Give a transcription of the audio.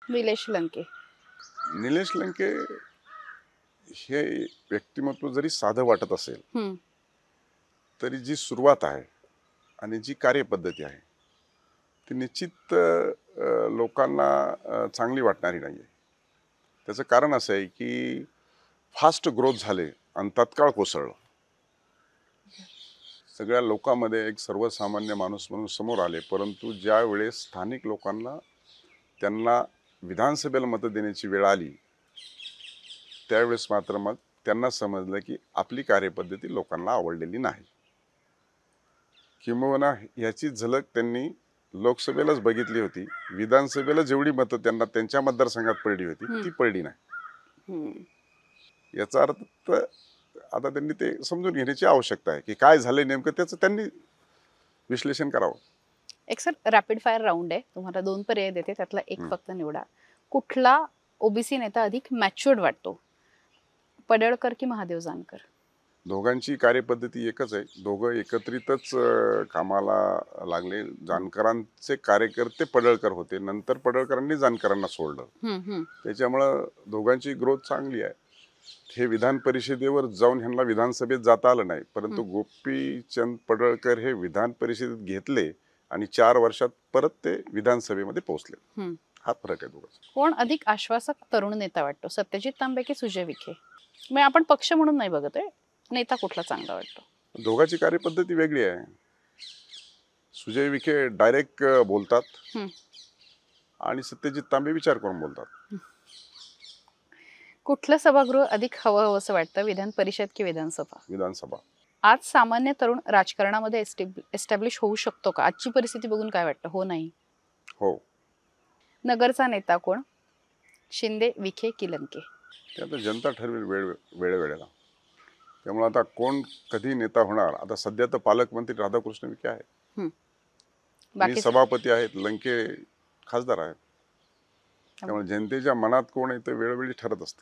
निलेश लंके. निलेश लंके हे व्यक्तिमत्व जरी साधं वाटत असेल हम्म. तरी जी सुरुवात आहे आणि जी कार्यपद्धती आहे ती निश्चित लोकांना चांगली वाटणारी नाही आहे. त्याचं कारण असं आहे की फास्ट ग्रोथ झाले आणि तत्काळ कोसळलं. सगळ्या लोकांमध्ये एक सर्वसामान्य माणूस म्हणून समोर आले, परंतु ज्या वेळेस स्थानिक लोकांना त्यांना विधानसभेला मतं देण्याची वेळ आली त्यावेळेस मात्र मग त्यांना समजलं की आपली कार्यपद्धती लोकांना आवडलेली नाही. किंबहुना याची झलक त्यांनी लोकसभेलाच बघितली होती. विधानसभेला जेवढी मतं त्यांना त्यांच्या मतदारसंघात पडली होती ती पडली नाही. हम्म. याचा अर्थ तर आता त्यांनी ते समजून घेण्याची आवश्यकता आहे की काय झालंय नेमकं, त्याचं त्यांनी विश्लेषण करावं. एक सर रॅपिड फायर राऊंड आहे, तुम्हाला 2 पर्याय देते, त्यातला एक हं. फक्त निवडा. कुठला ओबीसी नेता अधिक मॅच्युअर्ड वाटतो, पडळकर की महादेव जानकर? दोघांची कार्यपद्धती एकच आहे. दोघं एकत्रितच कामाला लागले. जानकरांचे कार्यकर्ते पडळकर होते, नंतर पडळकरांनी जानकरांना सोडलं. त्याच्यामुळं दोघांची ग्रोथ चांगली आहे. हे विधान परिषदेवर जाऊन ह्यांना विधानसभेत जाता आलं नाही, परंतु गोपीचंद पडळकर हे विधान परिषदेत घेतले आणि 4 वर्षात परत ते विधानसभेमध्ये पोहोचले. हा फरक आहे दोघांचा. कोण अधिक आश्वासक तरुण नेता वाटतो, सत्यजित तांबे की सुजय विखे? मग आपण पक्ष म्हणून नाही बघत आहे, नेता कुठला चांगला वाटतो? दोघांची कार्यपद्धती वेगळी आहे. सुजय विखे डायरेक्ट बोलतात आणि सत्यजित तांबे विचार करून बोलतात. कुठलं सभागृह अधिक हवं असं वाटतं, विधान परिषद की विधानसभा? विधानसभा. आज सामान्य तरुण राजकारणामध्ये एस्टॅब्लिश होऊ शकतो का? आजची परिस्थिती बघून काय वाटतं, हो नाही? हो. नगरचा नेता कोण, शिंदे, विखे की लंके? ते आता जनता ठरवेल वेळेवेळेला. त्यामुळे आता कोण कधी नेता होणार, आता सध्या तर पालकमंत्री राधाकृष्ण विखे आहेत, मी बाकी सभापती आहेत, लंके खासदार आहेत. त्यामुळे जनतेच्या मनात कोण आहे ते वेळोवेळी ठरत असतं.